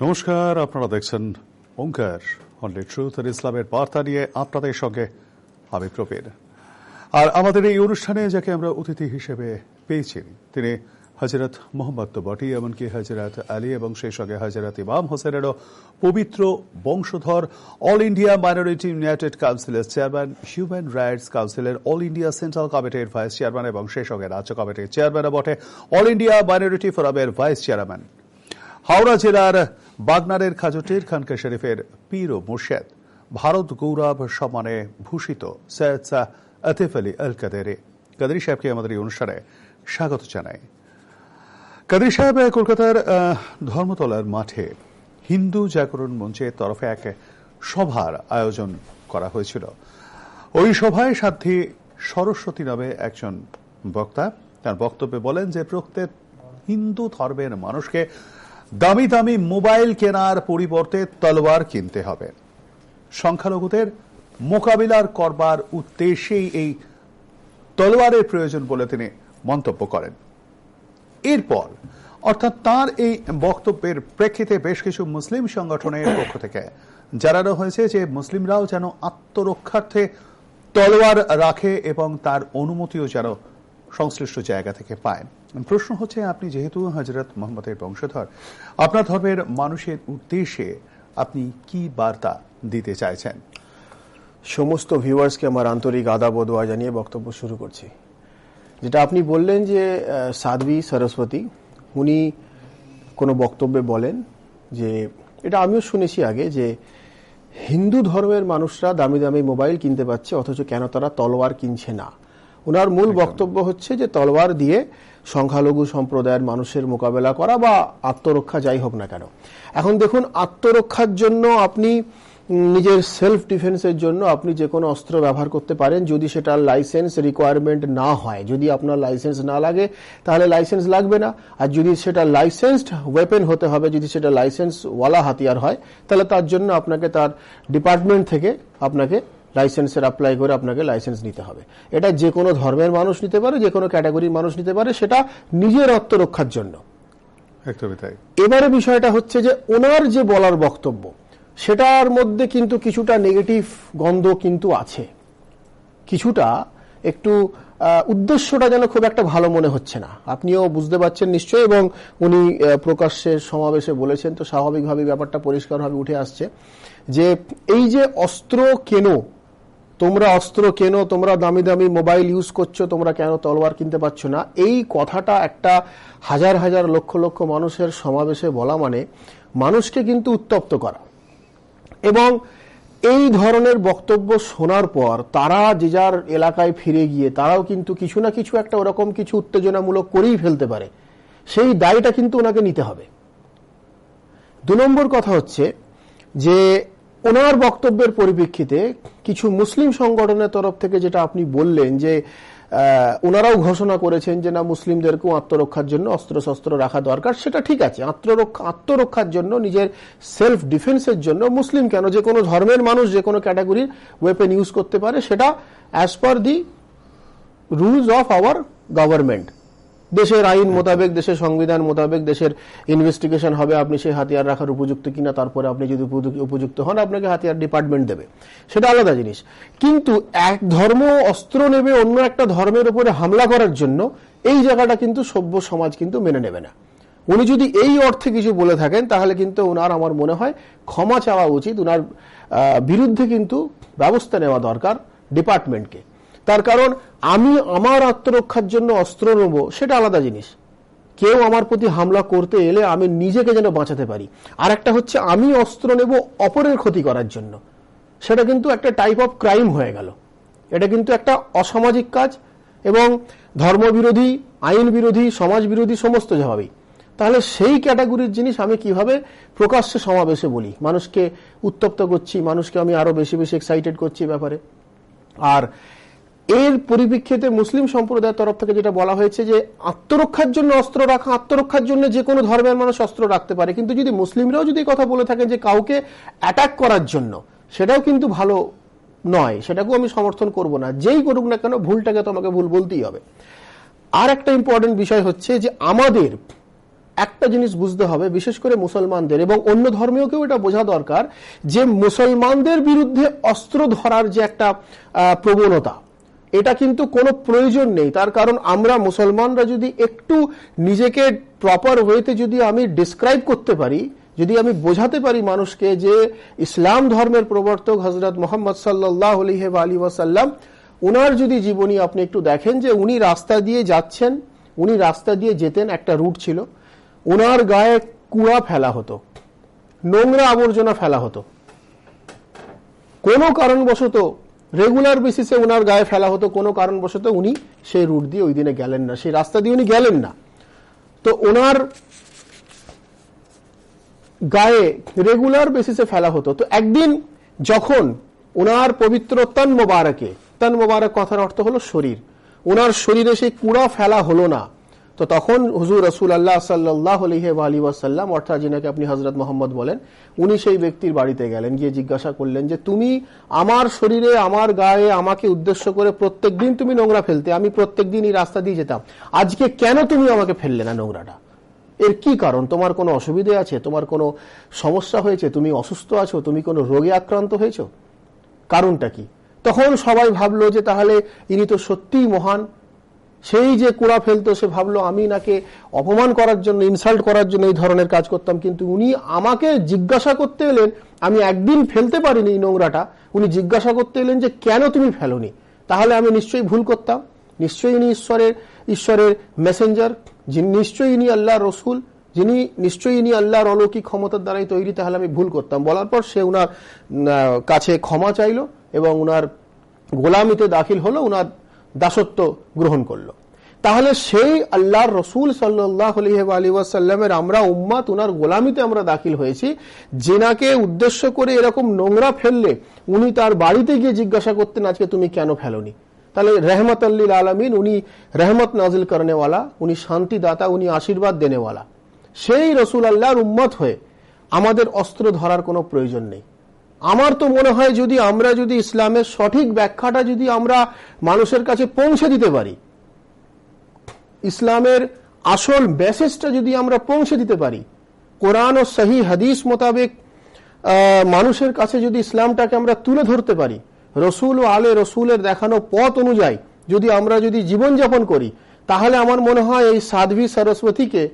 নমস্কার, আপনারা দেখছেন ওঙ্কার অনলি ট্রুথ আর ইসলামের বার্তা নিয়ে আপনাদের সঙ্গে আমি প্রবীর। আর আমাদের এই অনুষ্ঠানে যাকে আমরা অতিথি হিসেবে পেয়েছি তিনি হযরত মোহাম্মদ তো বটি, এমনকি হযরত আলী এবং সেই সঙ্গে হযরত ইমাম হোসেনেরও পবিত্র বংশধর, অল ইন্ডিয়া মাইনরিটি ইউনাইটেড কাউন্সিলের চেয়ারম্যান, হিউম্যান রাইটস কাউন্সিলের অল ইন্ডিয়া সেন্ট্রাল কমিটির ভাইস চেয়ারম্যান এবং সেই সঙ্গে রাজ্য কমিটির চেয়ারম্যানও বটে, অল ইন্ডিয়া মাইনরিটি ফোরামের ভাইস চেয়ারম্যান, হাওড়া জেলার বাগনারের খাজুটির খানকা শরীফের পীর ও মুর্শেদ, ভারত গৌরব সম্মানে ভূষিত সৈয়দ শাহ আতিফ আলী আল কাদেরি কাদেরি সাহেবকে আমাদের এই অনুষ্ঠানে স্বাগত জানাই। কাদেরি সাহেব কলকাতার ধর্মতলার মাঠে হিন্দু জাগরণ মঞ্চের তরফে এক সভার আয়োজন করা হয়েছিল। ওই সভায় সাধ্বী সরস্বতী নামে একজন বক্তা তার বক্তব্যে বলেন যে প্রত্যেক হিন্দু ধর্মের মানুষকে দামি দামি মোবাইল কেনার পরিবর্তে তলোয়ার কিনতে হবে। সংখ্যালঘুদের মোকাবিলার করবার উদ্দেশ্যেই এই তলোয়ারের প্রয়োজন বলে তিনি মন্তব্য করেন। এরপর অর্থাৎ তার এই বক্তব্যের প্রেক্ষিতে বেশ কিছু মুসলিম সংগঠনের পক্ষ থেকে জানানো হয়েছে যে মুসলিমরাও যেন আত্মরক্ষার্থে তলোয়ার রাখে এবং তার অনুমতিও যেন সংশ্লিষ্ট জায়গা থেকে পায়। প্রশ্ন হচ্ছে, আপনি যেহেতু হযরত মোহাম্মদের বংশধর, আপনার ধর্মের মানুষের উদ্দেশ্যে আপনি কি বার্তা দিতে চাইছেন? সমস্ত ভিউয়ার্সকে আমার আন্তরিক আদাব ও দোয়া জানিয়ে বক্তব্য শুরু করছি। যেটা আপনি বললেন যে সাধ্বী সরস্বতী উনি কোনো বক্তব্যে বলেন যে, এটা আমিও শুনেছি আগে, যে হিন্দু ধর্মের মানুষরা দামি দামি মোবাইল কিনতে পারছে অথচ কেন তারা তলোয়ার কিনছে না। ওনার মূল বক্তব্য হচ্ছে যে তলোয়ার দিয়ে সংখ্যালঘু সম্প্রদায়ের মানুষের মোকাবেলা করা বা আত্মরক্ষা যাই হোক না কেন। এখন দেখুন, আত্মরক্ষার জন্য আপনি নিজের সেলফ ডিফেন্সের জন্য আপনি যে কোনো অস্ত্র ব্যবহার করতে পারেন, যদি সেটা লাইসেন্স রিকোয়ারমেন্ট না হয়। যদি আপনার লাইসেন্স না লাগে তাহলে লাইসেন্স লাগবে না, আর যদি সেটা লাইসেন্সড ওয়েপেন হতে হবে, যদি সেটা লাইসেন্সওয়ালা হাতিয়ার হয় তাহলে তার জন্য আপনাকে তার ডিপার্টমেন্ট থেকে আপনাকে লাইসেন্সের অ্যাপ্লাই করে আপনাকে লাইসেন্স নিতে হবে। এটা যে কোনো ধর্মের মানুষ নিতে পারে, যে কোনো ক্যাটাগরির মানুষ নিতে পারে, সেটা নিজের আত্মরক্ষার জন্য। এবারে বিষয়টা হচ্ছে যে ওনার যে বলার বক্তব্য সেটার মধ্যে কিন্তু কিছুটা নেগেটিভ গন্ধ কিন্তু আছে, কিছুটা একটু উদ্দেশ্যটা যেন খুব একটা ভালো মনে হচ্ছে না। আপনিও বুঝতে পারছেন নিশ্চয়ই, এবং উনি প্রকাশ্যে সমাবেশে বলেছেন, তো স্বাভাবিকভাবে ব্যাপারটা পরিষ্কারভাবে উঠে আসছে যে এই যে অস্ত্র কেনো, তোমরা অস্ত্র কেনো, তোমরা দামি দামি মোবাইল ইউজ করছো, তোমরা কেন তলোয়ার কিনতে পারছো না, এই কথাটা একটা হাজার হাজার লক্ষ লক্ষ মানুষের সমাবেশে বলা মানে মানুষকে কিন্তু উত্তপ্ত করা। এবং এই ধরনের বক্তব্য শোনার পর তারা যে যার এলাকায় ফিরে গিয়ে তারাও কিন্তু কিছু না কিছু একটা ওরকম কিছু উত্তেজনামূলক করেই ফেলতে পারে, সেই দায়টা কিন্তু ওনাকে নিতে হবে। 2 নম্বর কথা হচ্ছে যে ওনার বক্তব্যের পরিপ্রেক্ষিতে কিছু মুসলিম সংগঠনের তরফ থেকে যেটা আপনি বললেন যে ওনারাও ঘোষণা করেছেন যে না, মুসলিমদেরকেও আত্মরক্ষার জন্য অস্ত্রশস্ত্র রাখা দরকার। সেটা ঠিক আছে, আত্মরক্ষার জন্য, নিজের সেলফ ডিফেন্সের জন্য মুসলিম কেন, যে কোনো ধর্মের মানুষ যে কোনো ক্যাটাগরির ওয়েপেন ইউজ করতে পারে, সেটা as per the rules of our government. দেশের আইন মোতাবেক, দেশের সংবিধান মোতাবেক দেশের ইনভেস্টিগেশন হবে আপনি সেই হাতিয়ার রাখার উপযুক্ত কিনা, তারপরে আপনি যদি উপযুক্ত হন আপনাকে হাতিয়ার ডিপার্টমেন্ট দেবে, সেটা আলাদা জিনিস। কিন্তু এক ধর্ম অস্ত্র নেবে অন্য একটা ধর্মের উপরে হামলা করার জন্য, এই জায়গাটা কিন্তু সভ্য সমাজ কিন্তু মেনে নেবে না। উনি যদি এই অর্থে কিছু বলে থাকেন তাহলে কিন্তু ওনার, আমার মনে হয়, ক্ষমা চাওয়া উচিত। ওনার বিরুদ্ধে কিন্তু ব্যবস্থা নেওয়া দরকার ডিপার্টমেন্টকে। তার কারণ আমি আমার আত্মরক্ষার জন্য অস্ত্র নেব সেটা আলাদা জিনিস, কেউ আমার প্রতি হামলা করতে এলে আমি নিজেকে যেন বাঁচাতে পারি। আর একটা হচ্ছে আমি অস্ত্র নেব অপরের ক্ষতি করার জন্য, সেটা কিন্তু একটা টাইপ অফ ক্রাইম হয়ে গেল। এটা কিন্তু একটা অসামাজিক কাজ এবং ধর্মবিরোধী, আইন বিরোধী, সমাজ বিরোধী সমস্ত ভাবেই। তাহলে সেই ক্যাটাগরির জিনিস আমি কিভাবে প্রকাশ্যে সমাবেশে বলি, মানুষকে উত্তপ্ত করছি, মানুষকে আমি আরো বেশি বেশি এক্সাইটেড করছি ব্যাপারে। আর এর পরিপ্রেক্ষিতে মুসলিম সম্প্রদায়ের তরফ থেকে যেটা বলা হয়েছে যে আত্মরক্ষার জন্য অস্ত্র রাখা, আত্মরক্ষার জন্য যে কোনো ধর্মের মানুষ অস্ত্র রাখতে পারে, কিন্তু যদি মুসলিমরাও যদি কথা বলে থাকেন যে কাউকে অ্যাটাক করার জন্য, সেটাও কিন্তু ভালো নয়, সেটাকেও আমি সমর্থন করব না। যেই করুক না কেন ভুলটাকে তো আমাকে ভুল বলতেই হবে। আর একটা ইম্পর্টেন্ট বিষয় হচ্ছে যে আমাদের একটা জিনিস বুঝতে হবে, বিশেষ করে মুসলমানদের এবং অন্য ধর্মীয়কেও এটা বোঝা দরকার যে মুসলমানদের বিরুদ্ধে অস্ত্র ধরার যে একটা প্রবণতা, এটা কিন্তু কোনো প্রয়োজন নেই। তার কারণ আমরা মুসলমানরা যদি একটু নিজেকে প্রপার ওয়েতে যদি আমি ডিসক্রাইব করতে পারি, যদি আমি বোঝাতে পারি মানুষকে যে ইসলাম ধর্মের প্রবর্তক হযরত মুহাম্মদ সাল্লাল্লাহু আলাইহি ওয়াসাল্লাম, উনার যদি জীবনী আপনি একটু দেখেন যে উনি রাস্তা দিয়ে যাচ্ছেন, উনি রাস্তা দিয়ে যেতেন, একটা রুট ছিল, উনার গায়ে কুড়া ফেলা হতো, নোংরা আবর্জনা ফেলা হতো, কোনো কারণবশত রেগুলার বেসিসে উনার গায়ে ফেলা হতো, কোনো কারণবশত উনি সেই রুট দিয়ে ওই দিনে গেলেন না, সেই রাস্তা দিয়ে উনি গেলেন না, তো ওনার গায়ে রেগুলার বেসিসে ফেলা হতো। তো একদিন যখন ওনার পবিত্র তন মোবারক কথার অর্থ হলো শরীর, ওনার শরীরে সেই কুড়া ফেলা হলো না, তো তখন হুজুর রাসূলুল্লাহ সাল্লাল্লাহু আলাইহি ওয়াসাল্লাম, অর্থাৎ যিনাকে আপনি হযরত মুহাম্মদ বলেন, উনি সেই ব্যক্তির বাড়িতে গেলেন, গিয়ে জিজ্ঞাসা করলেন যে তুমি আমার শরীরে, আমার গায়ে, আমাকে উদ্দেশ্য করে প্রত্যেকদিন তুমি নোংরা ফেলতে, আমি প্রত্যেকদিন এই রাস্তা দিয়ে যেতাম, আজকে কেন তুমি আমাকে ফেললে না নোংরাটা? এর কি কারণ? তোমার কোনো অসুবিধে আছে? তোমার কোনো সমস্যা হয়েছে? তুমি অসুস্থ আছো? তুমি কোনো রোগে আক্রান্ত হয়েছো? কারণটা কি? তখন সবাই ভাবলো যে তাহলে ইনি তো সত্যিই মহান, সেই যে কুড়া ফেলতো সে ভাবলো আমি নাকে অপমান করার জন্য, ইনসাল্ট করার জন্য এই ধরনের কাজ করতাম, কিন্তু উনি আমাকে জিজ্ঞাসা করতে এলেন, আমি একদিন ফেলতে পারিনি এই নোংরাটা, উনি জিজ্ঞাসা করতে এলেন যে কেন তুমি ফেলোনি, তাহলে আমি নিশ্চয়ই ভুল করতাম, নিশ্চয়ই ইনি ঈশ্বরের মেসেঞ্জার, নিশ্চয়ই ইনি আল্লাহর রসুল, যিনি নিশ্চয়ই ইনি আল্লাহর অলৌকিক ক্ষমতার দ্বারাই তৈরি, তাহলে আমি ভুল করতাম। বলার পর সে উনার কাছে ক্ষমা চাইল এবং উনার গোলামিতে দাখিল হলো, উনার দাসত্ব গ্রহণ করলো। তাহলে সেই আল্লাহর রসুল সাল্লাল্লাহু আলাইহি ওয়াসাল্লামের আমরা উম্মত, উনার গোলামিতে আমরা দাখিল হয়েছি, যিনাকে উদ্দেশ্য করে এরকম নোংরা ফেললে উনি তার বাড়িতে গিয়ে জিজ্ঞাসা করতেন আজকে তুমি কেন ফেলোনি। তাহলে রহমত লিল আলামিন, উনি রহমত নাজিল করনেওয়ালা, উনি শান্তিদাতা, উনি আশীর্বাদ দেনেওয়ালা, সেই রসুল আল্লাহর উম্মত হয়ে আমাদের অস্ত্র ধরার কোনো প্রয়োজন নেই। আমার তো মনে হয় যদি আমরা যদি ইসলামের সঠিক ব্যাখ্যাটা যদি আমরা মানুষের কাছে পৌঁছে দিতে পারি, ইসলামের আসল মেসেজটা যদি আমরা পৌঁছে দিতে পারি, কোরআন ও সহি হাদিস মোতাবেক মানুষের কাছে যদি ইসলামটাকে আমরা তুলে ধরতে পারি, রসুল ও আলে রসুলের দেখানো পথ অনুযায়ী যদি আমরা যদি জীবনযাপন করি, তাহলে আমার মনে হয় এই সাধ্বী সরস্বতীকে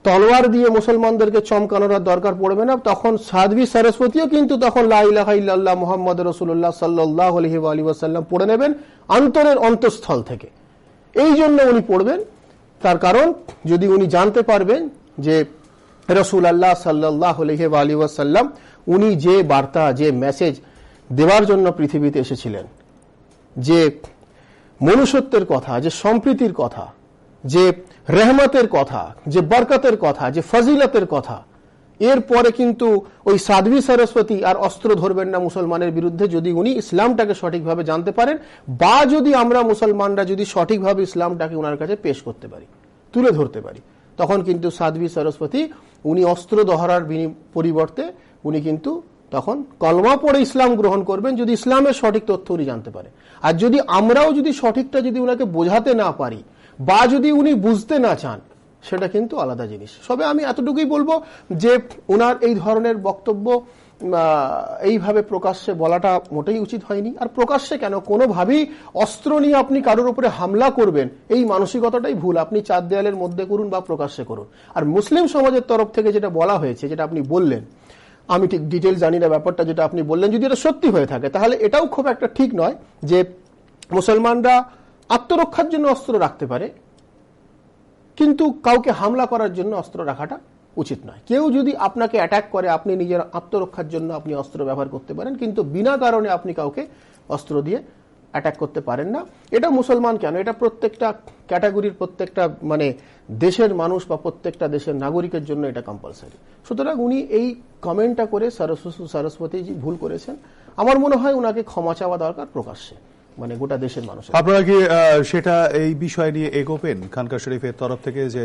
তলোয়ার দিয়ে মুসলমানদেরকে চমকানোর দরকার পড়বে না। তখন সাধ্বী সরস্বতীও কিন্তু তখন লা ইলাহা ইল্লাল্লাহ মুহাম্মাদুর রাসূলুল্লাহ সাল্লাল্লাহু আলাইহি ওয়াসাল্লাম পড়ে নেবেন অন্তরের অন্তঃস্থল থেকে। এই জন্য উনি পড়বেন, তার কারণ যদি উনি জানতে পারবেন যে রাসূলুল্লাহ সাল্লাল্লাহু আলাইহি ওয়াসাল্লাম উনি যে বার্তা, যে মেসেজ দেওয়ার জন্য পৃথিবীতে এসেছিলেন, যে মনুষ্যত্বের কথা, যে সম্প্রীতির কথা, যে রহমতের কথা, যে বরকতের কথা, যে ফজিলতের কথা, এরপরে কিন্তু ওই সাধ্বী সরস্বতী আর অস্ত্র ধরবেন না মুসলমানের বিরুদ্ধে যদি উনি ইসলামটাকে সঠিকভাবে জানতে পারেন, বা যদি আমরা মুসলমানরা যদি সঠিকভাবে ইসলামটাকে ওনার কাছে পেশ করতে পারি, তুলে ধরতে পারি, তখন কিন্তু সাধ্বী সরস্বতী উনি অস্ত্র ধরার পরিবর্তে উনি কিন্তু তখন কলমা পড়ে ইসলাম গ্রহণ করবেন, যদি ইসলামের সঠিক তথ্য উনি জানতে পারে। আর যদি আমরাও যদি সঠিকটা যদি উনাকে বোঝাতে না পারি বা যদি উনি বুঝতে না চান, সেটা কিন্তু আলাদা জিনিস। সবে আমি এতটুকুই বলবো যে ওনার এই ধরনের বক্তব্য এইভাবে প্রকাশ্যে বলাটা মোটেই উচিত হয়নি। আর প্রকাশ্যে কেন, কোনোভাবেই অস্ত্র নিয়ে আপনি কারোর উপরে হামলা করবেন, এই মানসিকতাটাই ভুল। আপনি চার দেয়ালের মধ্যে করুন বা প্রকাশ্যে করুন। আর মুসলিম সমাজের তরফ থেকে যেটা বলা হয়েছে, যেটা আপনি বললেন, আমি ঠিক ডিটেল জানি না ব্যাপারটা, যেটা আপনি বললেন যদি এটা সত্যি হয়ে থাকে তাহলে এটাও খুব একটা ঠিক নয় যে মুসলমানরা আত্মরক্ষার জন্য অস্ত্র রাখতে পারে, কিন্তু কাউকে হামলা করার জন্য অস্ত্র রাখাটা উচিত নয়। কেউ যদি আপনাকে অ্যাটাক করে, আপনি নিজের আত্মরক্ষার জন্য আপনি অস্ত্র ব্যবহার করতে পারেন, কিন্তু বিনা কারণে আপনি কাউকে অস্ত্র দিয়ে অ্যাটাক করতে পারেন না। এটা মুসলমান কেন, এটা প্রত্যেকটা ক্যাটাগরির, প্রত্যেকটা মানে দেশের মানুষ বা প্রত্যেকটা দেশের নাগরিকের জন্য এটা কম্পালসারি। সুতরাং উনি এই কমেন্টটা করে সরস্বতীজি ভুল করেছেন। আমার মনে হয় উনাকে ক্ষমা চাওয়া দরকার প্রকাশ্যে, মানে গোটা দেশের মানুষ। আপনারা কি সেটা এই বিষয় নিয়ে এগোবেন খানকা শরীফের তরফ থেকে, যে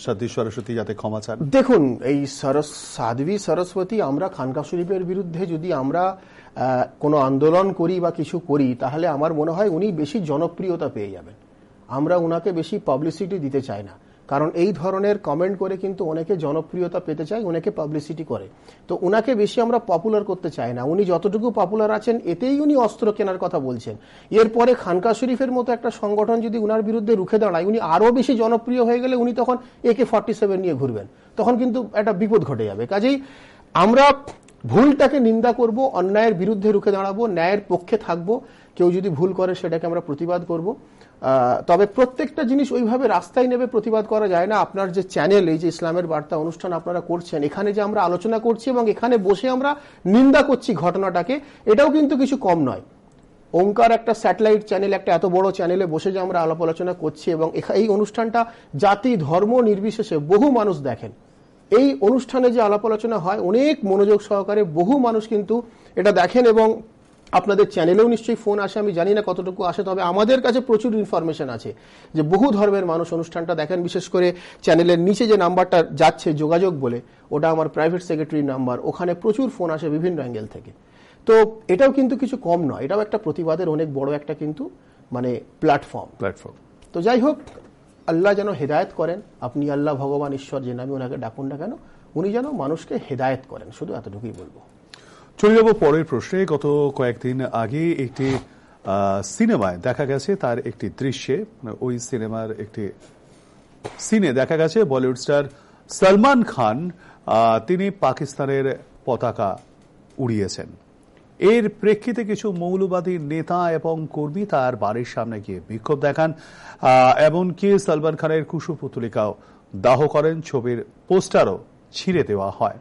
সাধ্বী সরস্বতী যাতে ক্ষমা চান? দেখুন, এই সাধ্বী সরস্বতী, আমরা খানকা শরীফের বিরুদ্ধে যদি আমরা কোনো আন্দোলন করি বা কিছু করি, তাহলে আমার মনে হয় উনি বেশি জনপ্রিয়তা পেয়ে যাবেন। আমরা উনাকে বেশি পাবলিসিটি দিতে চাই না, কারণ এই ধরনের কমেন্ট করে কিন্তু অনেকে জনপ্রিয়তা পেতে চায়, অনেকে পাবলিসিটি করে। তো ওনাকে বেশি আমরা পপুলার করতে চাই না। উনি যতটুকু পপুলার আছেন এতেই উনি অস্ত্র কেনার কথা বলছেন। এরপরে খানকা শরীফের মতো একটা সংগঠন যদি উনার বিরুদ্ধে রুখে দাঁড়ায়, উনি আরো বেশি জনপ্রিয় হয়ে গেলে উনি তখন AK-47 নিয়ে ঘুরবেন, তখন কিন্তু একটা বিপদ ঘটে যাবে। কাজেই আমরা ভুলটাকে নিন্দা করব, অন্যায়ের বিরুদ্ধে রুখে দাঁড়াবো, ন্যায়ের পক্ষে থাকবো। কেউ যদি ভুল করে সেটাকে আমরা প্রতিবাদ করব। তবে প্রত্যেকটা জিনিস ওইভাবে রাস্তায় নেবে প্রতিবাদ করা যায় না। আপনার যে চ্যানেল, এই যে ইসলামের বার্তা অনুষ্ঠান আপনারা করছেন, এখানে যে আমরা আলোচনা করছি এবং এখানে বসে আমরা নিন্দা করছি ঘটনাটাকে, এটাও কিন্তু কিছু কম নয়। ওঙ্কার একটা স্যাটেলাইট চ্যানেল, একটা এত বড় চ্যানেলে বসে যে আমরা আলাপ আলোচনা করছি এবং এই অনুষ্ঠানটা জাতি ধর্ম নির্বিশেষে বহু মানুষ দেখেন। এই অনুষ্ঠানে যে আলাপ আলোচনা হয় অনেক মনোযোগ সহকারে বহু মানুষ কিন্তু এটা দেখেন এবং আপনাদের চ্যানেলেও নিশ্চয়ই ফোন আসে, আমি জানি না কতটুকু আসে, তবে আমাদের কাছে প্রচুর ইনফরমেশন আছে যে বহু ধর্মের মানুষ অনুষ্ঠানটা দেখেন। বিশেষ করে চ্যানেলের নিচে যে নাম্বারটা যাচ্ছে যোগাযোগ বলে, ওটা আমার প্রাইভেট সেক্রেটারির নাম্বার, ওখানে প্রচুর ফোন আসে বিভিন্ন অ্যাঙ্গেল থেকে। তো এটাও কিন্তু কিছু কম নয়, এটাও একটা প্রতিবাদের অনেক বড় একটা কিন্তু মানে প্ল্যাটফর্ম। তো যাই হোক, আল্লাহ যেন হেদায়েত করেন। আপনি আল্লাহ, ভগবান, ঈশ্বর যে নামে ওনাকে ডাকুন না কেন, উনি যেন মানুষকে হেদায়েত করেন, শুধু এতটুকুই বলবো। চলে যাব পরের প্রশ্নে। গত কয়েকদিন আগে একটি সিনেমায় দেখা গেছে, তার একটি দৃশ্যে, ওই সিনেমার একটি সিনে দেখা গেছে বলিউড স্টার সলমান খান তিনি পাকিস্তানের পতাকা উড়িয়েছেন। এর প্রেক্ষিতে কিছু মৌলবাদী নেতা এবং কর্মী তার বাড়ির সামনে গিয়ে বিক্ষোভ দেখান, এমনকি সলমান খানের কুশপুতলিকাও দাহ করেন, ছবির পোস্টারও ছিঁড়ে দেওয়া হয়।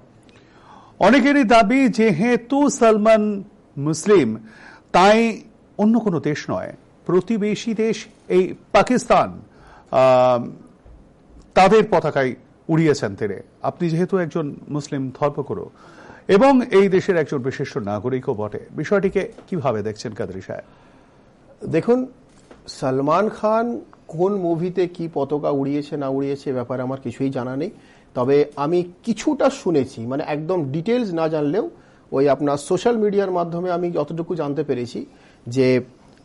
অনেকেরই দাবি, যেহেতু সলমান মুসলিম, তাই অন্য কোনো দেশ নয়, প্রতিবেশী দেশ এই পাকিস্তান তাদের পতাকায় উড়িয়েছেন তিনি। আপনি যেহেতু একজন মুসলিম ধর্মগুরু এবং এই দেশের একজন বিশিষ্ট নাগরিকও বটে, বিষয়টিকে কিভাবে দেখছেন কাদরী সাহেব? দেখুন, সলমান খান কোন মুভিতে কি পতাকা উড়িয়েছে না উড়িয়েছে ব্যাপারে আমার কিছুই জানা নেই। তবে আমি কিছুটা শুনেছি, মানে একদম ডিটেলস না জানলেও ওই আপনার সোশ্যাল মিডিয়ার মাধ্যমে আমি যতটুকু জানতে পেরেছি যে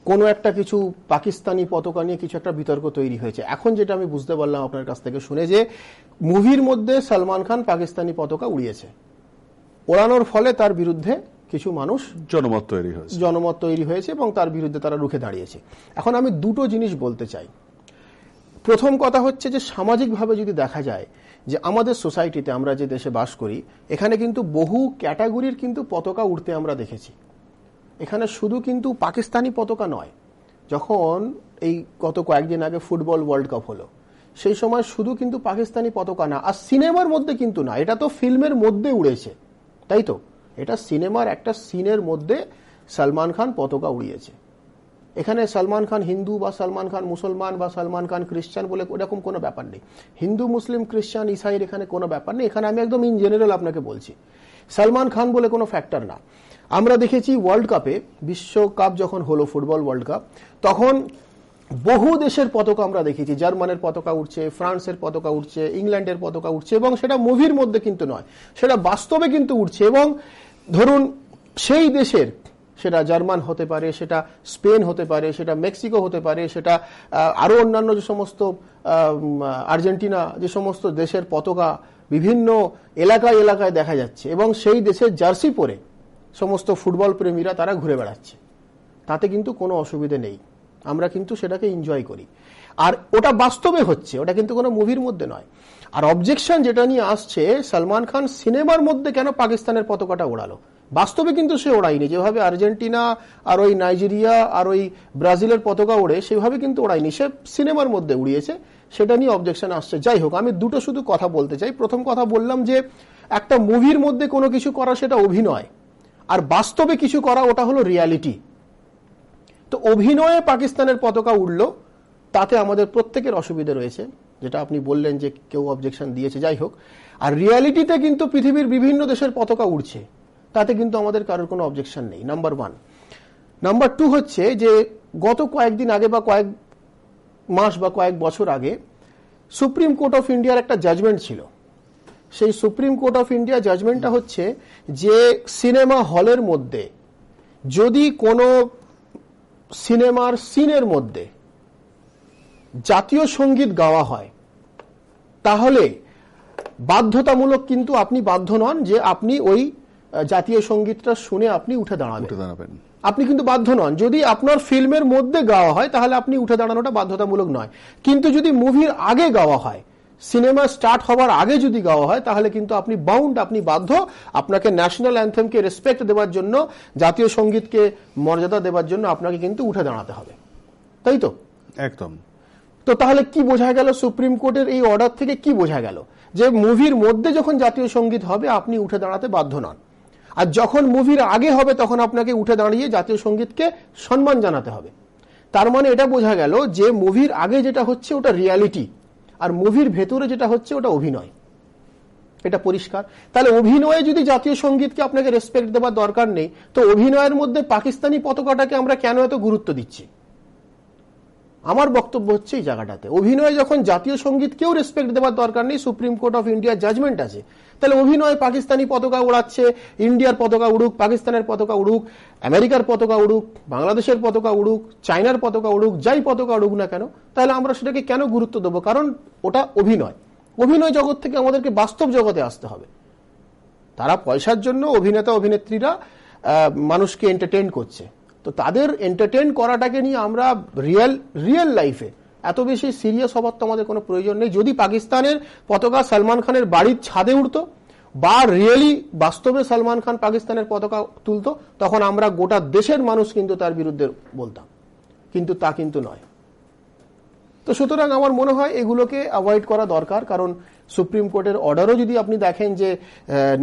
কোনো একটা কিছু পাকিস্তানি পতাকা নিয়ে কিছু একটা বিতর্ক তৈরি হয়েছে। এখন যেটা আমি বুঝতে পারলাম আপনার কাছ থেকে শুনে, যে মুভির মধ্যে সলমান খান পাকিস্তানি পতাকা উড়িয়েছে, ওড়ানোর ফলে তার বিরুদ্ধে কিছু মানুষ জনমত তৈরি হয়েছে এবং তার বিরুদ্ধে তারা রুখে দাঁড়িয়েছে। এখন আমি দুটো জিনিস বলতে চাই। প্রথম কথা হচ্ছে যে সামাজিকভাবে যদি দেখা যায় যে আমাদের সোসাইটিতে, আমরা যে দেশে বাস করি, এখানে কিন্তু বহু ক্যাটাগরির কিন্তু পতাকা উড়তে আমরা দেখেছি। এখানে শুধু কিন্তু পাকিস্তানি পতাকা নয়। যখন এই গত কয়েকদিন আগে ফুটবল ওয়ার্ল্ড কাপ হলো, সেই সময় শুধু কিন্তু পাকিস্তানি পতাকা না, আর সিনেমার মধ্যে কিন্তু না, এটা তো ফিল্মের মধ্যে উড়েছে, তাই তো? এটা সিনেমার একটা সিনের মধ্যে সলমান খান পতাকা উড়িয়েছে। এখানে সলমান খান হিন্দু বা সলমান খান মুসলমান বা সলমান খান খ্রিস্টান বলে এরকম কোনো ব্যাপার নেই। হিন্দু, মুসলিম, খ্রিস্টান, ইসাইর এখানে কোনো ব্যাপার নেই। এখানে আমি একদম ইন জেনারেল আপনাকে বলছি, সলমান খান বলে কোনো ফ্যাক্টর না। আমরা দেখেছি ওয়ার্ল্ড কাপে, বিশ্বকাপ যখন হলো, ফুটবল ওয়ার্ল্ড কাপ, তখন বহু দেশের পতাকা আমরা দেখেছি। জার্মানের পতাকা উঠছে, ফ্রান্সের পতাকা উঠছে, ইংল্যান্ডের পতাকা উঠছে, এবং সেটা মুভির মধ্যে কিন্তু নয়, সেটা বাস্তবে কিন্তু উঠছে। এবং ধরুন সেই দেশের, সেটা জার্মান হতে পারে, সেটা স্পেন হতে পারে, সেটা মেক্সিকো হতে পারে, সেটা আরো অন্যান্য যে সমস্ত আর্জেন্টিনা, যে সমস্ত দেশের পতাকা বিভিন্ন এলাকায় এলাকায় দেখা যাচ্ছে, এবং সেই দেশের জার্সি পরে সমস্ত ফুটবল প্রেমীরা তারা ঘুরে বেড়াচ্ছে। তাতে কিন্তু কোনো অসুবিধে নেই, আমরা কিন্তু সেটাকে এনজয় করি। আর ওটা বাস্তবে হচ্ছে, ওটা কিন্তু কোনো মুভির মধ্যে নয়। আর অবজেকশন যেটা নিয়ে আসছে, সলমান খান সিনেমার মধ্যে কেন পাকিস্তানের পতাকাটা ওড়ালো? বাস্তবে কিন্তু সে ওড়ায়নি। যেভাবে আর্জেন্টিনা আর ওই নাইজেরিয়া আর ওই ব্রাজিলের পতাকা ওড়ে, সেভাবে কিন্তু ওড়ায়নি, সে সিনেমার মধ্যে উড়িয়েছে। সেটা নিয়ে অবজেকশন আসছে। যাই হোক, আমি দুটো শুধু কথা বলতে চাই। প্রথম কথা বললাম যে একটা মুভির মধ্যে কোনো কিছু করা সেটা অভিনয়, আর বাস্তবে কিছু করা ওটা হলো রিয়ালিটি। তো অভিনয়ে পাকিস্তানের পতাকা উড়লো, তাতে আমাদের প্রত্যেকের অসুবিধা রয়েছে, যেটা আপনি বললেন যে কেউ অবজেকশন দিয়েছে। যাই হোক, আর রিয়ালিটিতে কিন্তু পৃথিবীর বিভিন্ন দেশের পতাকা উড়ছে, তাতে কিন্তু আমাদের কারোর কোনো অবজেকশন নেই, নাম্বার ওয়ান। নাম্বার টু হচ্ছে যে গত কয়েকদিন আগে বা কয়েক মাস বা কয়েক বছর আগে সুপ্রিম কোর্ট অফ ইন্ডিয়ার একটা জাজমেন্ট ছিল। সেই সুপ্রিম কোর্ট অফ ইন্ডিয়া জাজমেন্টটা হচ্ছে যে সিনেমা হলের মধ্যে যদি কোনো সিনেমার সিনের মধ্যে জাতীয় সঙ্গীত গাওয়া হয়, তাহলে বাধ্যতামূলক কিন্তু আপনি বাধ্য নন যে আপনি ওই জাতীয় সঙ্গীতটা শুনে আপনি উঠে দাঁড়াবেন। আপনি কিন্তু বাধ্য নন। যদি আপনার ফিল্মের মধ্যে গাওয়া হয় তাহলে আপনি উঠে দাঁড়ানোটা বাধ্যতামূলক নয়। কিন্তু যদি মুভির আগে গাওয়া হয়, সিনেমা স্টার্ট হওয়ার আগে যদি গাওয়া হয়, তাহলে কিন্তু আপনি বাউন্ড, আপনি বাধ্য। আপনাকে ন্যাশনাল অ্যান্থেমকে রেসপেক্ট দেওয়ার জন্য, জাতীয় সঙ্গীতকে মর্যাদা দেওয়ার জন্য আপনাকে কিন্তু উঠে দাঁড়াতে হবে, তাই তো? একদম। তো তাহলে কি বোঝা গেল সুপ্রিম কোর্টের এই অর্ডার থেকে? কি বোঝা গেল? যে মুভির মধ্যে যখন জাতীয় সঙ্গীত হবে আপনি উঠে দাঁড়াতে বাধ্য নন, আর যখন মুভির আগে হবে তখন আপনাকে উঠে দাঁড়িয়ে জাতীয় সঙ্গীতকে সম্মান জানাতে হবে। তার মানে এটা বোঝা গেল যে মুভির আগে যেটা হচ্ছে ওটা রিয়ালিটি, আর মুভির ভেতরে যেটা হচ্ছে ওটা অভিনয়। এটা পরিষ্কার। তাহলে অভিনয়ে যদি জাতীয় সঙ্গীতকে আপনাকে রেসপেক্ট দেওয়ার দরকার নেই, তো অভিনয়ের মধ্যে পাকিস্তানি পতাকাটাকে আমরা কেন এত গুরুত্ব দিচ্ছি? আমার বক্তব্য হচ্ছে এই জায়গাটাতে, অভিনয় যখন জাতীয় সঙ্গীতকেও রেসপেক্ট দেওয়ার দরকার নেই, সুপ্রিম কোর্ট অফ ইন্ডিয়ার জাজমেন্ট আছে, তাহলে অভিনয় পাকিস্তানি পতাকা উড়াচ্ছে, ইন্ডিয়ার পতাকা উড়ুক, পাকিস্তানের পতাকা উড়ুক, আমেরিকার পতাকা উড়ুক, বাংলাদেশের পতাকা উড়ুক, চায়নার পতাকা উড়ুক, যাই পতাকা উড়ুক না কেন, তাহলে আমরা সেটাকে কেন গুরুত্ব দেবো? কারণ ওটা অভিনয়। অভিনয় জগৎ থেকে আমাদেরকে বাস্তব জগতে আসতে হবে। তারা পয়সার জন্য, অভিনেতা অভিনেত্রীরা মানুষকে এন্টারটেইন করছে, তো তাদের এন্টারটেইন করাটাকে নিয়ে আমরা রিয়েল লাইফে এত বেশি সিরিয়াস হবার তো আমাদের কোনো প্রয়োজন নেই। যদি পাকিস্তানের পতাকা সালমান খানের বাড়ির ছাদে উঠতো, বা রিয়েলি বাস্তবে সালমান খান পাকিস্তানের পতাকা তুলতো, তখন আমরা গোটা দেশের মানুষ কিন্তু তার বিরুদ্ধে বলতাম, কিন্তু তা কিন্তু নয়। তো সুতরাং আমার মনে হয় এগুলোকে অ্যাভয়েড করা দরকার। কারণ সুপ্রিম কোর্টের অর্ডারও যদি আপনি দেখেন যে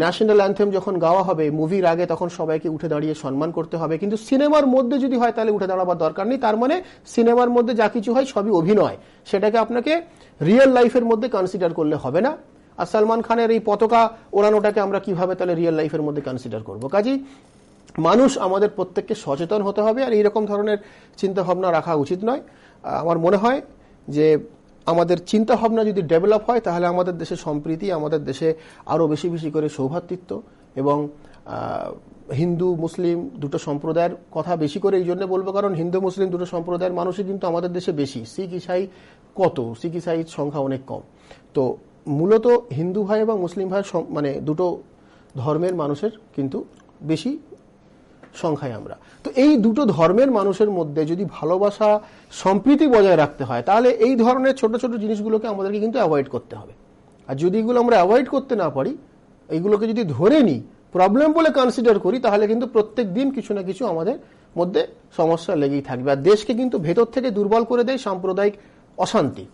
ন্যাশনাল অ্যান্থেম যখন গাওয়া হবে মুভির আগে, তখন সবাইকে উঠে দাঁড়িয়ে সম্মান করতে হবে, কিন্তু সিনেমার মধ্যে যদি হয় তাহলে উঠে দাঁড়াবার দরকার নেই। তার মানে সিনেমার মধ্যে যা কিছু হয় সবই অভিনয়, সেটাকে আপনাকে রিয়েল লাইফের মধ্যে কনসিডার করলে হবে না। আর সালমান খানের এই পতাকা ওড়ানোটাকে আমরা কিভাবে তাহলে রিয়েল লাইফের মধ্যে কনসিডার করবো? কাজেই মানুষ আমাদের প্রত্যেককে সচেতন হতে হবে, আর এইরকম ধরনের চিন্তাভাবনা রাখা উচিত নয়। আমার মনে হয় যে আমাদের চিন্তা ভাবনা যদি ডেভেলপ হয় তাহলে আমাদের দেশে সম্প্রীতি, আমাদের দেশে আরো বেশি বেশি করে সৌভ্রাতৃত্ব এবং হিন্দু মুসলিম দুটো সম্প্রদায়ের কথা বেশি করে এই জন্য বলবো, কারণ হিন্দু মুসলিম দুটো সম্প্রদায়ের মানুষই কিন্তু আমাদের দেশে বেশি। শিখ ইসাই কত? শিখ ইসাইর সংখ্যা অনেক কম। তো মূলত হিন্দু ভাই এবং মুসলিম ভাই মানে দুটো ধর্মের মানুষের কিন্তু বেশি সংখ্যায় আমরা। তো এই দুটো ধর্মের মানুষের মধ্যে যদি ভালোবাসা সম্প্রীতি বজায় রাখতে হয়, তাহলে এই ধরনের ছোট ছোট জিনিসগুলোকে আমাদেরকে কিন্তু অ্যাভয়েড করতে হবে। আর যদি এগুলো আমরা অ্যাভয়েড করতে না পারি, এইগুলোকে যদি ধরে নিই, প্রবলেম বলে কনসিডার করি, তাহলে কিন্তু প্রত্যেক দিন কিছু না কিছু আমাদের মধ্যে সমস্যা লেগেই থাকবে। আর দেশকে কিন্তু ভেতর থেকে দুর্বল করে দেয় সাম্প্রদায়িক অশান্তি।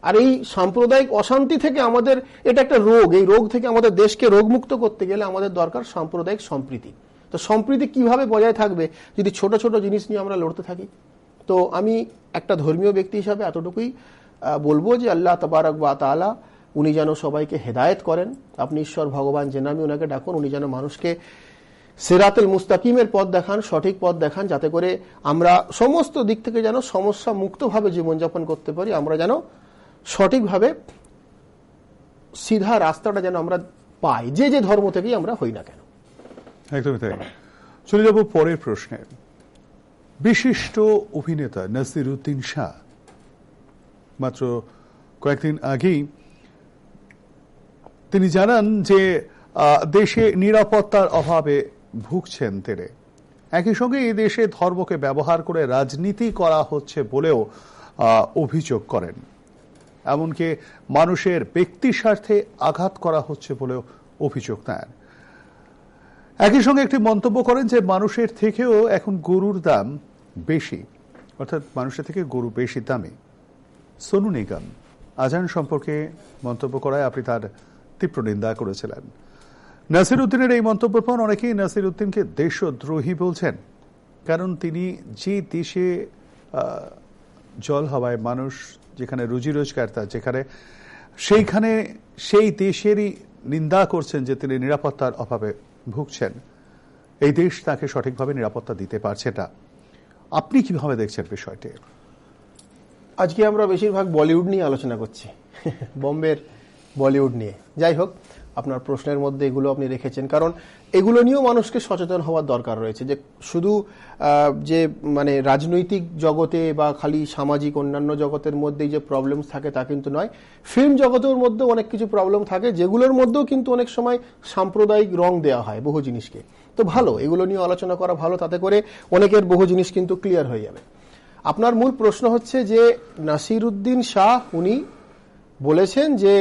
আর এই সাম্প্রদায়িক অশান্তি থেকে আমাদের, এটা একটা রোগ, এই রোগ থেকে আমাদের দেশকে রোগমুক্ত করতে গেলে আমাদের দরকার সাম্প্রদায়িক সম্প্রীতি। তো সম্প্রীতি কিভাবে বজায় থাকবে যদি ছোট ছোট জিনিস নিয়ে আমরা লড়তে থাকি? তো আমি একটা ধর্মীয় ব্যক্তি হিসাবে এতটুকুই বলবো যে আল্লাহ তাবারক ওয়া তাআলা উনি যেন সবাইকে হেদায়েত করেন। আপনি ঈশ্বর ভগবান যে নামে ওনাকে ডাকুন, উনি যেন মানুষকে সিরাতুল মুস্তাকিমের পথ দেখান, সঠিক পথ দেখান, যাতে করে আমরা সমস্ত দিক থেকে যেন সমস্যা মুক্তভাবে জীবনযাপন করতে পারি, আমরা যেন সঠিকভাবে সিধা রাস্তাটা যেন আমরা পাই, যে যে ধর্ম থেকেই আমরা হই না কেন। একদমই তাই। চলে যাব পরের প্রশ্নে। বিশিষ্ট অভিনেতা নাসিরউদ্দিন শাহ মাত্র কয়েকদিন আগেই তিনি জানান যে দেশে নিরাপত্তার অভাবে ভুগছেন তিনি। একই সঙ্গে এই দেশে ধর্মকে ব্যবহার করে রাজনীতি করা হচ্ছে বলেও অভিযোগ করেন। এমনকি মানুষের ব্যক্তি স্বার্থে আঘাত করা হচ্ছে বলেও অভিযোগ দেন। একই সঙ্গে একটি মন্তব্য করেন যে মানুষের থেকেও এখন গরুর দাম বেশি, অর্থাৎ মানুষের থেকে গরু বেশি দামি। সোনু নিগম আজান সম্পর্কে মন্তব্য করায় আপনি তার তীব্র নিন্দা করেছিলেন। নাসিরউদ্দিনের এই মন্তব্যের পর অনেকেই নাসিরউদ্দিনকে দেশদ্রোহী বলছেন, কারণ তিনি যে দেশে জল হওয়ায় মানুষ যেখানে রুজি রোজগার তার যেখানে, সেইখানে সেই দেশেরই নিন্দা করছেন যে তিনি নিরাপত্তার অভাবে ভুগছেন। এই দেশ তাকে সঠিকভাবে নিরাপত্তা দিতে পারছে না। আপনি কিভাবে দেখছেন বিষয়টি? আজকে আমরা বেশিরভাগ বলিউড নিয়ে আলোচনা করছি, বোম্বের বলিউড নিয়ে। যাই হোক, আপনার প্রশ্নের মধ্যে এগুলো আপনি রেখেছেন, কারণ এগুলো নিয়েও মানুষকে সচেতন হওয়ার দরকার রয়েছে, যে শুধু যে মানে রাজনৈতিক জগতে বা খালি সামাজিক অন্যান্য জগতের মধ্যেই যে প্রবলেম থাকে তা কিন্তু নয়। ফিল্ম জগতের মধ্যেও অনেক কিছু প্রবলেম থাকে, যেগুলোর মধ্যেও কিন্তু অনেক সময় সাম্প্রদায়িক রং দেওয়া হয় বহু জিনিসকে। তো ভালো, এগুলো নিয়ে আলোচনা করা ভালো, তাতে করে অনেকের বহু জিনিস কিন্তু ক্লিয়ার হয়ে যাবে। আপনার মূল প্রশ্ন হচ্ছে যে নাসিরউদ্দিন শাহ উনি বলেছেন যে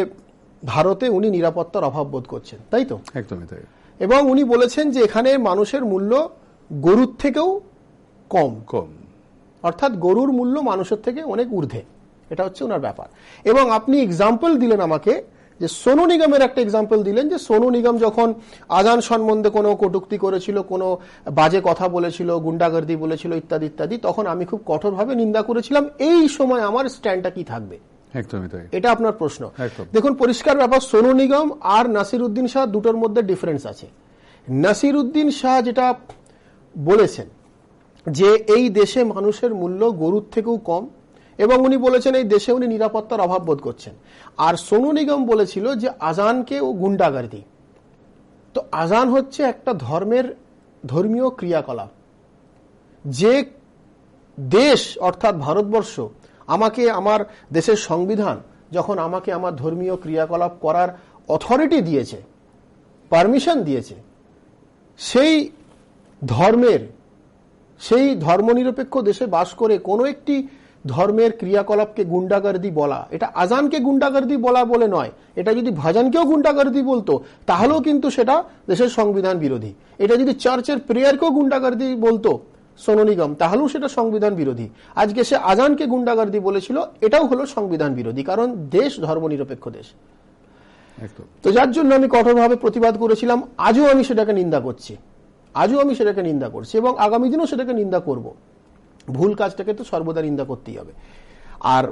ভারতে উনি নিরাপত্তার অভাব বোধ করছেন, তাই তো? একদমই তাই। এবং উনি বলেছেন যে এখানে মানুষের মূল্য গরুর থেকেও কম, অর্থাৎ গরুর মূল্য মানুষের থেকে অনেক ঊর্ধ্বে, এটা হচ্ছে ওনার ব্যাপার। এবং আপনি এক্সাম্পল দিলেন আমাকে, যে সোনু নিগমের একটা এক্সাম্পল দিলেন, যে সোনু নিগম যখন আজান সম্বন্ধে কোনো কটূক্তি করেছিল, কোনো বাজে কথা বলেছিল, গুন্ডাগর্দি বলেছিল ইত্যাদি ইত্যাদি, তখন আমি খুব কঠোরভাবে নিন্দা করেছিলাম। এই সময় আমার স্ট্যান্ডটা কি থাকবে? একদমই তাই, এটা আপনার প্রশ্ন। দেখুন, পরিষ্কার ব্যাপার, সোনু নিগম আর নাসিরউদ্দিন শাহ দুটোর মধ্যে ডিফারেন্স আছে। নাসিরউদ্দিন শাহ যেটা বলেছেন যে এই দেশে মানুষের মূল্য গরুর থেকেও কম, এবং উনি বলেছেন এই দেশে উনি নিরাপত্তার অভাব বোধ করছেন। আর সোনু নিগম বলেছিল যে আজানকে ও গুন্ডাগর্দি। তো আজান হচ্ছে একটা ধর্মীয় ক্রিয়াকলাপ। যে দেশ অর্থাৎ ভারতবর্ষ আমাকে, আমার দেশের সংবিধান যখন আমাকে আমার ধর্মীয় ক্রিয়াকলাপ করার অথরিটি দিয়েছে, পারমিশন দিয়েছে, সেই ধর্মনিরপেক্ষ দেশে বাস করে কোনো একটি ধর্মের ক্রিয়াকলাপকে গুন্ডাগর্দি বলা, এটা আজানকে গুন্ডাগর্দি বলা বলে নয়, এটা যদি ভাজনকেও গুন্ডাগর্দি বলতো তাহলেও কিন্তু সেটা দেশের সংবিধান বিরোধী। এটা যদি চার্চের প্রেয়ারকেও গুন্ডাগর্দি বলতো সোনু নিগম, তাহলেও সেটা সংবিধান বিরোধী। আজকে সে আজানকে গুন্ডাগর্দি বলেছিল, এটাও হলো সংবিধান বিরোধী, কারণ দেশ ধর্মনিরপেক্ষ দেশ। তো যার জন্য আমি কঠোরভাবে প্রতিবাদ করেছিলাম। আজও আমি সেটাকে নিন্দা করছি, এবং আগামী দিনও সেটাকে নিন্দা করব। ভুল কাজটাকে তো সর্বদা নিন্দা করতেই হবে। আর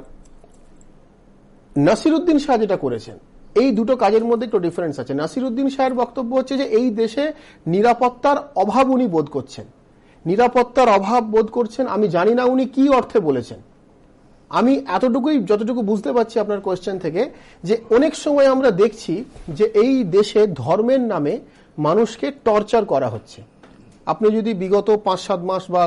নাসিরউদ্দিন শাহ যেটা করেছেন, এই দুটো কাজের মধ্যে একটু ডিফারেন্স আছে। নাসিরউদ্দিন শাহের বক্তব্য হচ্ছে যে এই দেশে নিরাপত্তার অভাব উনি বোধ করছেন। আমি জানি না উনি কি অর্থে বলেছেন। আমি যতটুকু বুঝতে পারছি আপনার কোয়েশ্চেন থেকে, যে অনেক সময় আমরা দেখছি যে এই দেশে ধর্মের নামে মানুষকে টর্চার করা হচ্ছে। আপনি যদি বিগত 5-7 মাস বা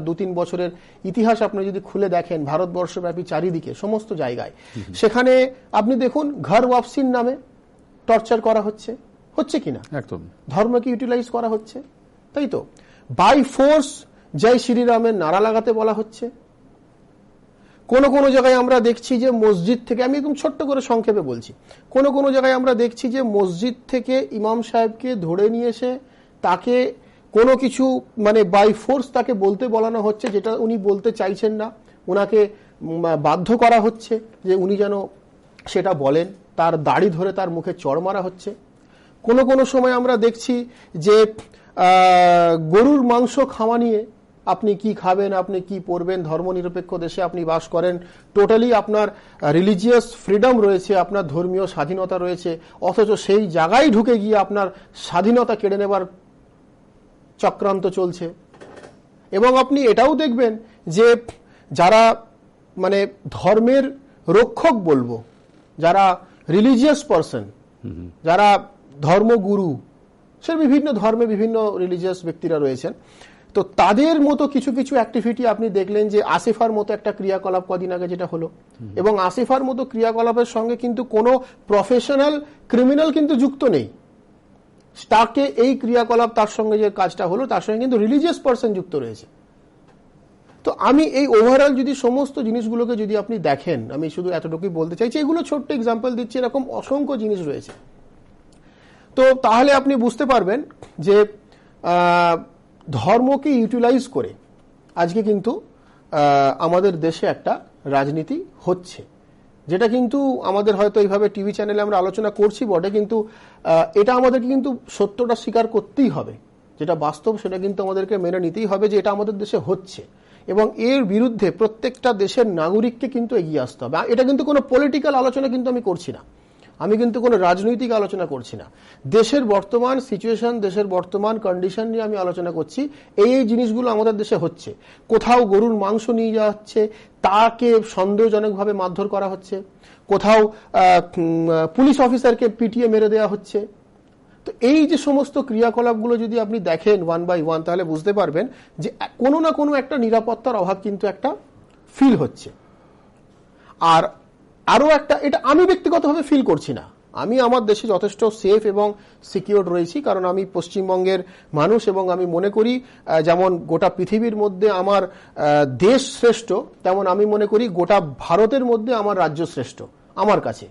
দু 3 বছরের ইতিহাস আপনি যদি খুলে দেখেন, ভারতবর্ষব্যাপী চারিদিকে সমস্ত জায়গায়, সেখানে আপনি দেখুন ঘর ওয়াপসির নামে টর্চার করা হচ্ছে কিনা? একদম ধর্মকে ইউটিলাইজ করা হচ্ছে, তাই তো? বাই ফোর্স জয় শ্রীরামের নারা লাগাতে বলা হচ্ছে। কোন জায়গায় আমরা দেখছি যে মসজিদ থেকে, আমি একদম ছোট্ট করে সংক্ষেপে বলছি, কোন জায়গায় আমরা দেখছি যে মসজিদ থেকে ইমাম সাহেবকে ধরে নিয়ে এসে তাকে কোনো কিছু মানে বাই ফোর্স তাকে বলানো হচ্ছে যেটা উনি বলতে চাইছেন না, ওনাকে বাধ্য করা হচ্ছে যে উনি যেন সেটা বলেন, তার দাড়ি ধরে তার মুখে চড় মারা হচ্ছে। কোনো সময় আমরা দেখছি যে গরুর মাংস খাওয়া নিয়ে, আপনি কি খাবেন, আপনি কি পরবেন, ধর্মনিরপেক্ষ দেশে আপনি বাস করেন, টোটালি আপনার রিলিজিয়াস ফ্রিডম রয়েছে, আপনার ধর্মীয় স্বাধীনতা রয়েছে, অথচ সেই জায়গায় ঢুকে গিয়ে আপনার স্বাধীনতা কেড়ে নেবার চক্রান্ত চলছে। এবং আপনি এটাও দেখবেন যে যারা মানে ধর্মের রক্ষক বলবো, যারা রিলিজিয়াস পারসন, যারা ধর্মগুরু, সে বিভিন্ন ধর্মে বিভিন্ন রিলিজিয়াস ব্যক্তিরা রয়েছেন, তো তাদের মতো কিছু অ্যাক্টিভিটি আপনি দেখলেন যে আসিফার মতো একটা ক্রিয়াকলাপ কদিন আগে যেটা হলো, এবং আসিফার মতো ক্রিয়াকলাপের সঙ্গে কিন্তু কোনো প্রফেশনাল ক্রিমিনাল কিন্তু যুক্ত নেই। তাকে এই ক্রিয়াকলাপ, তার সঙ্গে যে কাজটা হলো, তার সঙ্গে কিন্তু রিলিজিয়াস পারসন যুক্ত রয়েছে। তো আমি এই ওভারঅল যদি সমস্ত জিনিসগুলোকে যদি আপনি দেখেন, আমি শুধু এতটুকুই বলতে চাইছি, এগুলো ছোট্ট এক্সাম্পল দিচ্ছি, এরকম অসংখ্য জিনিস রয়েছে। তো তাহলে আপনি বুঝতে পারবেন যে ধর্মকে ইউটিলাইজ করে আজকে কিন্তু আমাদের দেশে একটা রাজনীতি হচ্ছে, যেটা কিন্তু আমাদের হয়তো এইভাবে টিভি চ্যানেলে আমরা আলোচনা করছি বটে, কিন্তু এটা আমাদেরকে কিন্তু সত্যটা স্বীকার করতেই হবে, যেটা বাস্তব সেটা কিন্তু আমাদেরকে মেনে নিতেই হবে যে এটা আমাদের দেশে হচ্ছে, এবং এর বিরুদ্ধে প্রত্যেকটা দেশের নাগরিককে কিন্তু এগিয়ে আসতে হবে। এটা কিন্তু কোনো পলিটিক্যাল আলোচনা কিন্তু আমি করছি না, আমি কিন্তু কোনো রাজনৈতিক আলোচনা করছি না, দেশের বর্তমান সিচুয়েশন, দেশের বর্তমান কন্ডিশন নিয়ে আমি আলোচনা করছি। এই জিনিসগুলো আমাদের দেশে হচ্ছে। কোথাও গরুর মাংস নিয়ে যাওয়া হচ্ছে, তাকে সন্দেহজনকভাবে মারধর করা হচ্ছে, কোথাও পুলিশ অফিসারকে পিটিয়ে মেরে দেওয়া হচ্ছে। তো এই যে সমস্ত ক্রিয়াকলাপগুলো যদি আপনি দেখেন ওয়ান বাই ওয়ান, তাহলে বুঝতে পারবেন যে কোনো না কোনো একটা নিরাপত্তার অভাব কিন্তু একটা ফিল হচ্ছে। আর আরো একটা, এটা আমি ব্যক্তিগতভাবে ফিল করছি না, আমি আমার দেশে যথেষ্ট সেফ এবং সিকিউর রয়েছি, কারণ আমি পশ্চিমবঙ্গের মানুষ এবং আমি মনে করি যেমন গোটা পৃথিবীর মধ্যে আমার দেশ শ্রেষ্ঠ, তেমন আমি মনে করি গোটা ভারতের মধ্যে আমার রাজ্য শ্রেষ্ঠ আমার কাছে।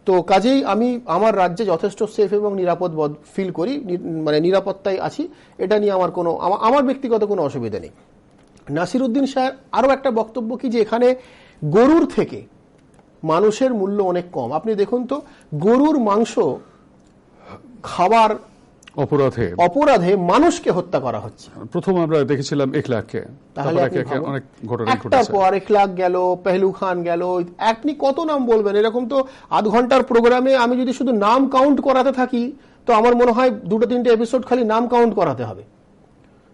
তো কাজেই আমি আমার রাজ্যে যথেষ্ট সেফ এবং নিরাপদ ফিল করি, মানে নিরাপত্তায় আছি, এটা নিয়ে আমার ব্যক্তিগত কোনো অসুবিধা নেই। নাসিরউদ্দিন শাহের আরো একটা বক্তব্য কি, যে এখানে গরুর থেকে মানুষের মূল্য অনেক কম। আপনি দেখুন তো, গরুর মাংস খাবার অপরাধে মানুষকে হত্যা করা হচ্ছে। প্রথম আমরা দেখেছিলাম 1 লাখকে, তাহলে অনেক ঘটনা একটার পর 1 লাখ গেল, পেহলু খান গেল, আপনি কত নাম বলবেন? এরকম তো আধ ঘন্টার প্রোগ্রামে আমি যদি শুধু নাম কাউন্ট করাতে থাকি, তো আমার মনে হয় 2-3টে এপিসোড খালি নাম কাউন্ট করাতে হবে।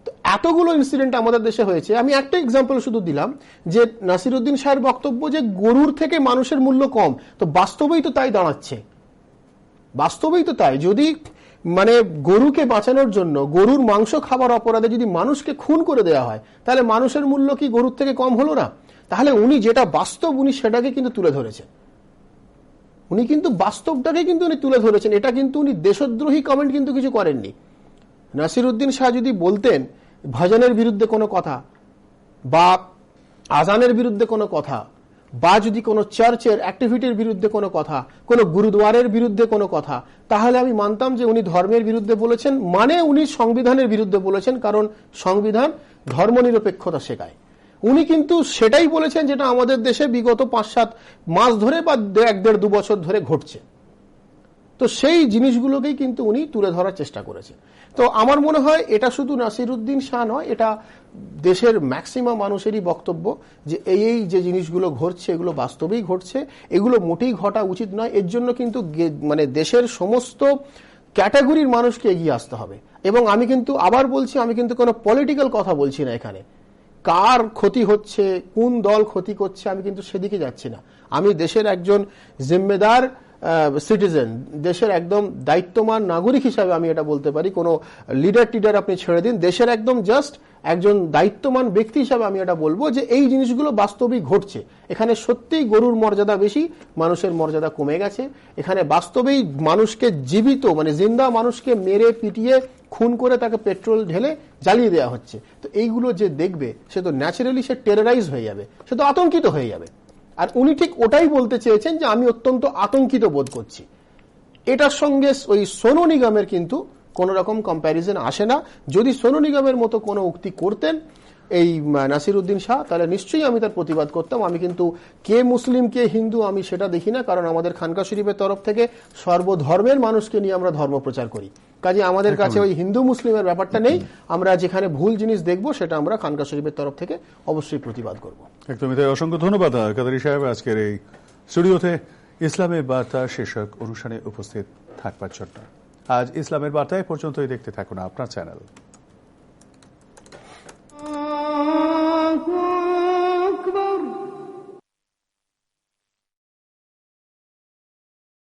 তো এতগুলো ইনসিডেন্ট আমাদের দেশে হয়েছে। আমি একটা এক্সাম্পল শুধু দিলাম, যে নাসিরউদ্দিন শাহের বক্তব্য যে গরুর থেকে মানুষের মূল্য কম, তো বাস্তবেই তো তাই দাঁড়াচ্ছে, বাস্তবেই তো তাই। যদি মানে গরুকে বাঁচানোর জন্য, গরুর মাংস খাবার অপরাধে যদি মানুষকে খুন করে দেওয়া হয়, তাহলে মানুষের মূল্য কি গরুর থেকে কম হলো না? তাহলে উনি যেটা বাস্তব, উনি সেটাকে কিন্তু তুলে ধরেছেন, উনি কিন্তু বাস্তবটাকে কিন্তু উনি তুলে ধরেছেন। এটা কিন্তু উনি দেশদ্রোহী কমেন্ট কিন্তু কিছু করেননি। নাসিরউদ্দিন শাহ যদি বলতেন ভজনের বিরুদ্ধে কোনো কথা, বা আজানের বিরুদ্ধে কোনো কথা, বা যদি কোনো চার্চের অ্যাক্টিভিটির বিরুদ্ধে কোনো কথা, কোনো গুরুদুয়ারের বিরুদ্ধে কোনো কথা, তাহলে আমি মানতাম যে উনি ধর্মের বিরুদ্ধে বলেছেন, মানে উনি সংবিধানের বিরুদ্ধে বলেছেন, কারণ সংবিধান ধর্মনিরপেক্ষতা শেখায়। উনি কিন্তু সেটাই বলেছেন যেটা আমাদের দেশে বিগত 5-7 মাস ধরে বা 1-1.5-2 বছর ধরে ঘটছে। তো সেই জিনিসগুলোকেই কিন্তু উনি তুলে ধরার চেষ্টা করেছেন। তো আমার মনে হয় এটা শুধু নাসিরউদ্দিন শাহ নয়, এটা দেশের ম্যাক্সিমাম মানুষেরই বক্তব্য, যে এই যে জিনিসগুলো ঘটছে, এগুলো বাস্তবেই ঘটছে, এগুলো মোটেই ঘটা উচিত নয়। এর জন্য কিন্তু মানে দেশের সমস্ত ক্যাটাগরির মানুষকে এগিয়ে আসতে হবে। এবং আমি কিন্তু আবার বলছি, আমি কিন্তু কোনো পলিটিক্যাল কথা বলছি না এখানে, কার ক্ষতি হচ্ছে, কোন দল ক্ষতি করছে, আমি কিন্তু সেদিকে যাচ্ছি না। আমি দেশের একজন জিম্মেদার সিটিজেন, দেশের একদম দায়িত্বমান নাগরিক হিসাবে আমি এটা বলতে পারি। কোনো লিডার আপনি ছেড়ে দিন, দেশের একদম জাস্ট একজন দায়িত্বমান ব্যক্তি হিসাবে আমি এটা বলবো যে এই জিনিসগুলো বাস্তবিক ঘটছে। এখানে সত্যিই গরুর মর্যাদা বেশি, মানুষের মর্যাদা কমে গেছে। এখানে বাস্তবেই মানুষকে জীবিত, মানে জিন্দা মানুষকে মেরে পিটিয়ে খুন করে তাকে পেট্রোল ঢেলে জ্বালিয়ে দেওয়া হচ্ছে। তো এইগুলো যে দেখবে, সে তো ন্যাচারালি সে টেররাইজ হয়ে যাবে, সে তো আতঙ্কিত হয়ে যাবে। আর উনি ঠিক ওটাই বলতে চেয়েছেন যে আমি অত্যন্ত আতঙ্কিত বোধ করছি। এটার সঙ্গে ওই সোনু নিগমের কিন্তু কোন রকম কম্প্যারিজন আসে না। যদি সোনু নিগমের মতো কোনো উক্তি করতেন এই নাসিরউদ্দিন শাহ, তাহলে নিশ্চয়ই আমি তার প্রতিবাদ করতাম। আমি কিন্তু কে মুসলিম কে হিন্দু আমি সেটা দেখি না, কারণ আমাদের খানকা শরীফের তরফ থেকে সর্বধর্মের মানুষকে নিয়ে আমরা ধর্ম প্রচার করি। কাজে আমাদের কাছে ওই হিন্দু মুসলিমের ব্যাপারটা নেই। আমরা যেখানে ভুল জিনিস দেখব সেটা আমরা খানকা শরীফের তরফ থেকে অবশ্যই প্রতিবাদ করব। একদমই তাই। অসংখ্য ধন্যবাদ কাদেরী সাহেব আজকের এই স্টুডিওতে ইসলামের বার্তা শীর্ষক অনুষ্ঠানে উপস্থিত থাকবার জন্য। আজ ইসলামের বার্তায় পর্যন্তই। দেখতে থাকুন আপনার চ্যানেল।